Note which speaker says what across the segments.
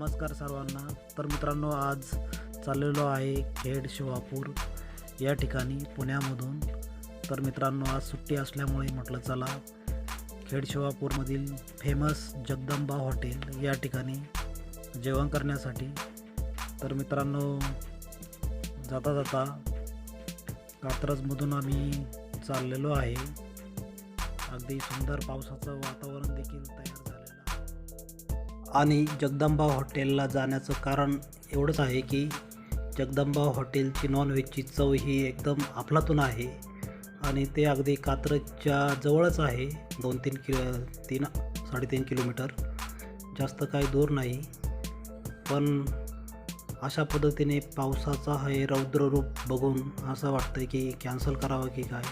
Speaker 1: नमस्कार सर्वांना। तर मित्रांनो, आज चाललेलो आहे खेड शिवापूर या ठिकाणी पुण्यामधून। तर मित्रांनो, आज सुट्टी असल्यामुळे म्हटलं चला खेड शिवापूरमधील फेमस जगदंबा हॉटेल या ठिकाणी जेवण करण्यासाठी। तर मित्रांनो, जाता जाता कात्रजमधून आम्ही चाललेलो आहे। अगदी सुंदर पावसाचं वातावरण देखील तयार झालेलं आहे। आणि जगदंबा हॉटेलला जाण्याचं कारण एवढंच आहे की जगदंबा हॉटेलची नॉनव्हेजची चव ही एकदम अफलातून आहे आणि ते अगदी कात्रजच्या जवळच आहे। 3-3 किलोमीटर, जास्त काही दूर नाही। पण अशा पद्धतीने पावसाचा हे रौद्र रूप बघून असं वाटतं की कॅन्सल करावं की काय।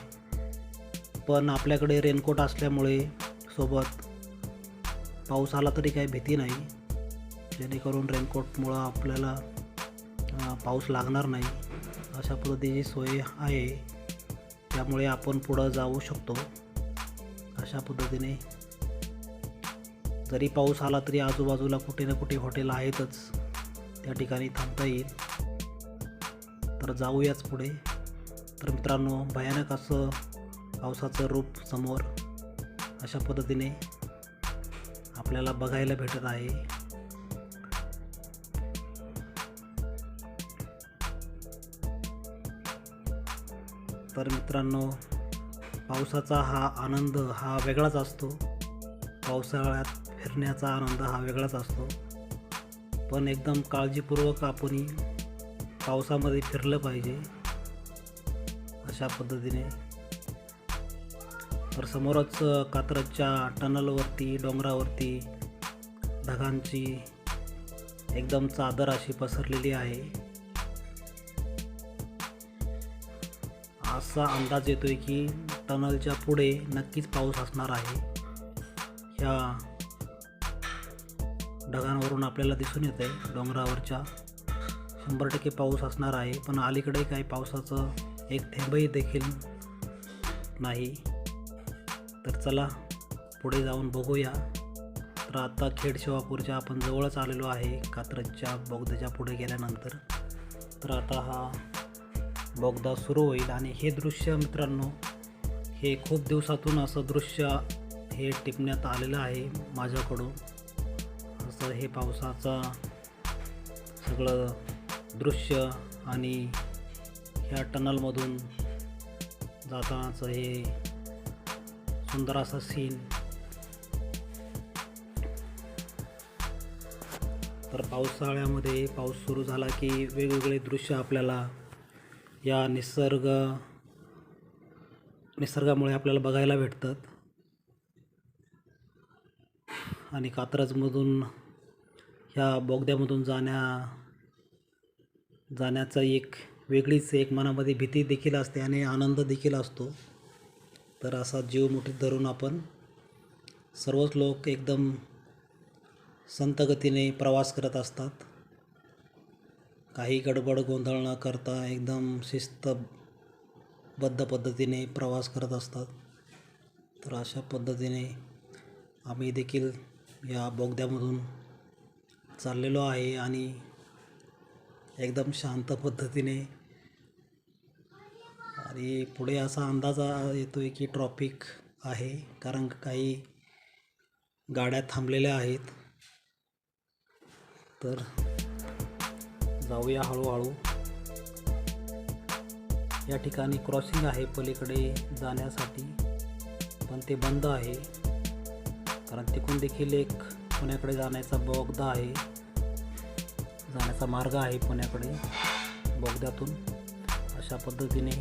Speaker 1: पण आपल्याकडे रेनकोट असल्यामुळे सोबत पाऊस आला तरी काही भीती नाही, जेणेकरून रेनकोटमुळं आपल्याला पाऊस लागणार नाही अशा पद्धतीची सोय आहे। त्यामुळे आपण पुढं जाऊ शकतो। अशा पद्धतीने जरी पाऊस आला तरी आजूबाजूला कुठे ना कुठे हॉटेल आहेतच, त्या ठिकाणी थांबता येईल। तर जाऊयाच पुढे। तर मित्रांनो, भयानक असं पावसाचं रूप समोर अशा पद्धतीने आपल्याला बघायला भेटत आहे। तर मित्रांनो, पावसाचा हा आनंद हा वेगळाच असतो। पावसाळ्यात फिरण्याचा आनंद हा वेगळाच असतो। पण एकदम काळजीपूर्वक आपण पावसामध्ये फिरलं पाहिजे अशा पद्धतीने। तर समोरच कात्रजच्या टनलवरती डोंगरावरती ढगांची एकदम चादर अशी पसरलेली आहे। असा अंदाज येतोय की टनलच्या पुढे नक्कीच पाऊस असणार आहे। ह्या ढगांवरून आपल्याला दिसून येत आहे डोंगरावरच्या 100% पाऊस असणार आहे। पण अलीकडे काही पावसाचं एक थेंबही देखील नाही। तर चला पुढे जाऊन बघूया। तर आता खेड शिवापूरच्या आपण जवळच आलेलो आहे, कात्रजच्या बोगद्याच्या पुढे गेल्यानंतर। तर आता हा बोगदा सुरू होईल आणि हे दृश्य मित्रांनो, हे खूप दिवसातून असं दृश्य हे टिपण्यात आलेलं आहे माझ्याकडून। असं हे पावसाचं सगळं दृश्य आणि ह्या टनलमधून जातानाचं हे सुंदर असा सीन। तर पावसाळ्यामध्ये पाऊस सुरू झाला की वेगवेगळे दृश्य आपल्याला या निसर्गामुळे आपल्याला बघायला भेटतात। आणि कात्रजमधून ह्या बोगद्यामधून जाण्याचा एक वेगळीच एक मनामध्ये भीती देखील असते आणि आनंद देखील असतो। तर असा जीव मुठीत धरून आपण सर्वच लोक एकदम संथ गतीने प्रवास करत असतात। काही गडबड गोंधळ न करता एकदम शिस्तबद्ध पद्धतीने प्रवास करत असतात। तर अशा पद्धतीने आम्ही देखील या बोगद्यामधून चाललेलो आहे आणि एकदम शांत पद्धतीने। आणि पुढे असा अंदाज येतो आहे की ट्रॉफिक आहे, कारण काही गाड्या थांबलेल्या आहेत। तर जाऊया हळूहळू। या ठिकाणी क्रॉसिंग आहे पलीकडे जाण्यासाठी, पण ते बंद आहे, कारण तिकडून देखील एक पुण्याकडे जाण्याचा बोगदा आहे, जाण्याचा मार्ग आहे पुण्याकडे बोगद्यातून। अशा पद्धतीने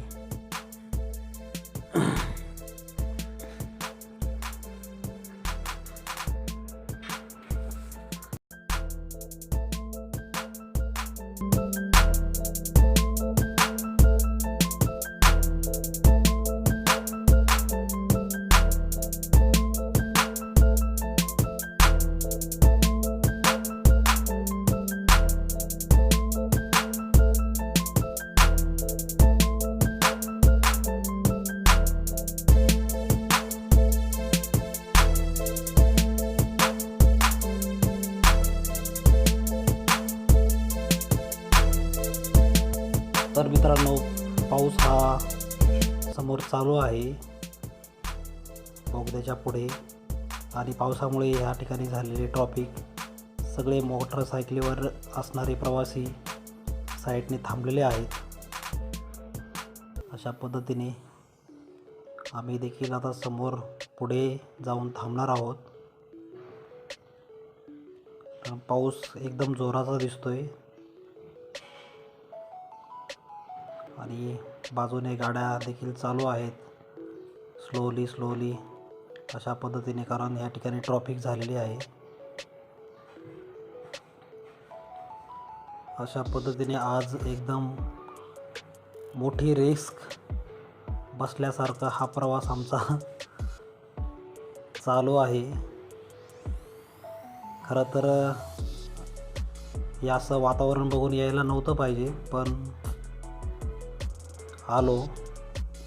Speaker 1: तर मित्रांनो, पाऊस हा समोर चालू आहे बोगद्याच्या पुढे, आणि पावसामुळे या ठिकाणी झालेले ट्रॉफिक, सगळे मोटरसायकलीवर असणारे प्रवासी साईडने थांबलेले आहेत. अशा पद्धतीने आम्ही देखील आता समोर पुढे जाऊन थांबणार आहोत. कारण पाऊस एकदम जोराचा दिसतोय आणि बाजूने गाड्या देखील चालू आहेत स्लोली अशा पद्धतीने, कारण या ठिकाणी ट्रॉफिक झालेली आहे. अशा पद्धतीने आज एकदम मोठी रिस्क बसल्यासारखा हा प्रवास आमचा चालू आहे. खरं तर हे असं वातावरण बघून यायला नव्हतं पाहिजे, पण आलो.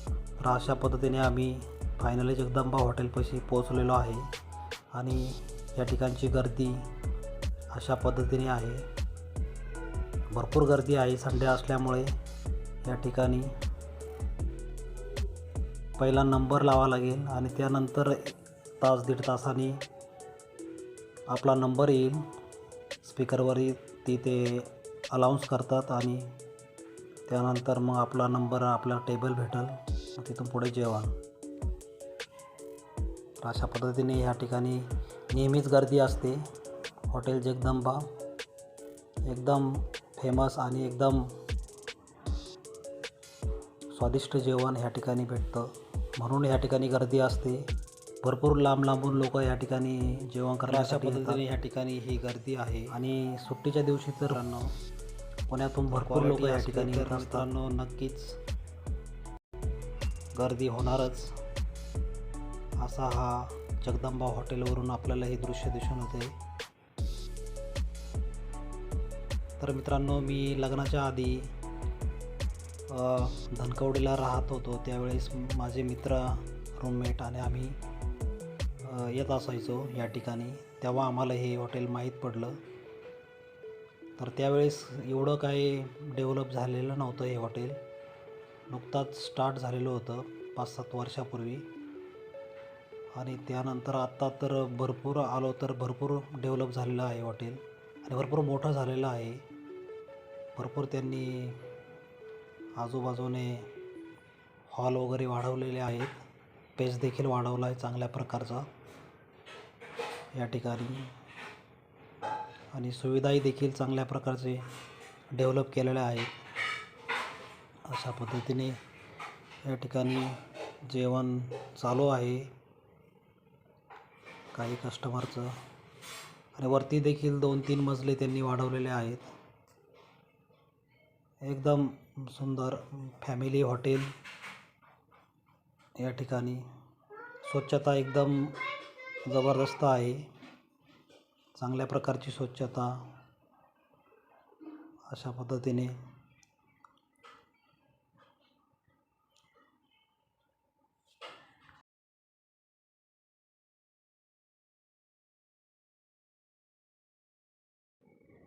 Speaker 1: तर अशा पद्धतीने आम्ही फायनली जगदंबा हॉटेलपाशी पोहोचलेलो आहे आणि या ठिकाणची गर्दी अशा पद्धतीने आहे. भरपूर गर्दी आहे. संडे असल्यामुळे या ठिकाणी पहिला नंबर लावा लागेल आणि त्यानंतर तास दीड तासांनी आपला नंबर येईल. स्पीकरवरही ते अलाउन्स करतात आणि त्यानंतर मग आपला नंबर, आपला टेबल भेटेल, तिथून पुढे जेवण. अशा पद्धतीने या ठिकाणी नेहमीच गर्दी असते. हॉटेल जगदंबा एकदम फेमस आणि एकदम स्वादिष्ट जेवण ह्या ठिकाणी भेटतं, म्हणून या ठिकाणी गर्दी असते. भरपूर लांबून लोक या ठिकाणी जेवण करण्यासाठी अशा पद्धतीने या ठिकाणी ही गर्दी आहे. आणि सुट्टीच्या दिवशी तर पुण्यातून भरपूर लोक या ठिकाणी येत असतात. नक्कीच गर्दी होणारच. असा हा जगदंबा हॉटेलवरून आपल्याला हे दृश्य दिसून येते. तर मित्रांनो, मी लग्नाच्या आधी धनकवडीला राहत होतो. त्यावेळेस माझे मित्र, रूममेट आणि आम्ही येत असायचो या ठिकाणी. तेव्हा आम्हाला हे हॉटेल माहीत पडलं. तर त्यावेळेस एवढं काही डेव्हलप झालेलं नव्हतं. हे हॉटेल नुकताच स्टार्ट झालेलं होतं 5-7 वर्षापूर्वी, आणि त्यानंतर आत्ता तर भरपूर आलो तर भरपूर डेव्हलप झालेलं आहे हॉटेल आणि भरपूर मोठं झालेलं आहे. भरपूर त्यांनी आजूबाजूने हॉल वगैरे वाढवलेले आहेत. पेस देखील वाढवला आहे चांगल्या प्रकारचा या ठिकाणी, आणि सुविधाही देखील चांगल्या प्रकारचे डेव्हलप केलेल्या आहेत. अशा पद्धतीने या ठिकाणी जेवण चालू आहे काही कस्टमरचं, आणि वरती देखील 2-3 मजले त्यांनी वाढवलेले आहेत. एकदम सुंदर फॅमिली हॉटेल या ठिकाणी. स्वच्छता एकदम जबरदस्त आहे, चांगल्या प्रकारची स्वच्छता. अशा पद्धतीने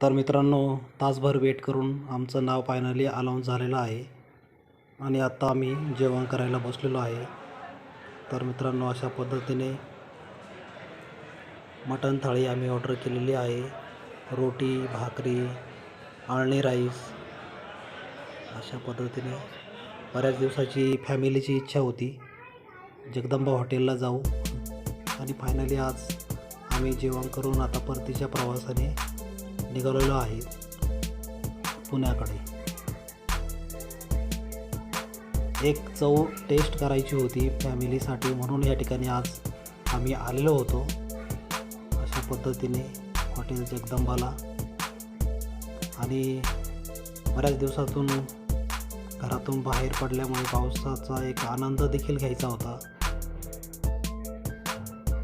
Speaker 1: तर मित्रांनो, तासभर वेट करून आमचं नाव फायनली अलाउन्स झालेलं आहे आणि आता आम्ही जेवण करायला बसलेलो आहे. तर मित्रांनो, अशा पद्धतीने मटण थाळी आम्ही ऑर्डर केलेली आहे. रोटी, भाकरी, आळणी राईस. अशा पद्धतीने बऱ्याच दिवसाची फॅमिलीची इच्छा होती जगदंबा हॉटेलला जाऊ, आणि फायनली आज आम्ही जेवण करून आता परतीच्या प्रवासाने निघालेलो आहे पुण्याकडे. एक चव टेस्ट करायची होती फॅमिलीसाठी, म्हणून या ठिकाणी आज आम्ही आलेलो होतो. अशा पद्धतीने हॉटेल जगदंबाला, आणि बऱ्याच दिवसातून घरातून बाहेर पडल्यामुळे पावसाचा एक आनंद देखील घ्यायचा होता,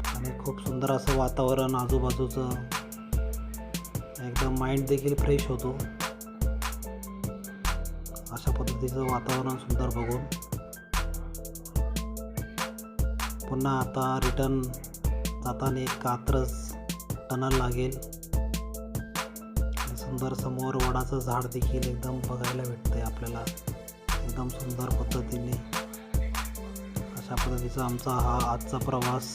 Speaker 1: आणि खूप सुंदर असं वातावरण आजूबाजूचं, एकदम माइंड देखील फ्रेश होतो. अशा पद्धतीचं वातावरण सुंदर बघून पुन्हा आता रिटर्न जाताना एक कात्रज टनल लागेल. सुंदर समोर वडाचं झाड देखील एकदम बघायला भेटतंय आपल्याला. एकदम सुंदर पद्धतीने अशा पद्धतीचा आमचा हा आजचा प्रवास.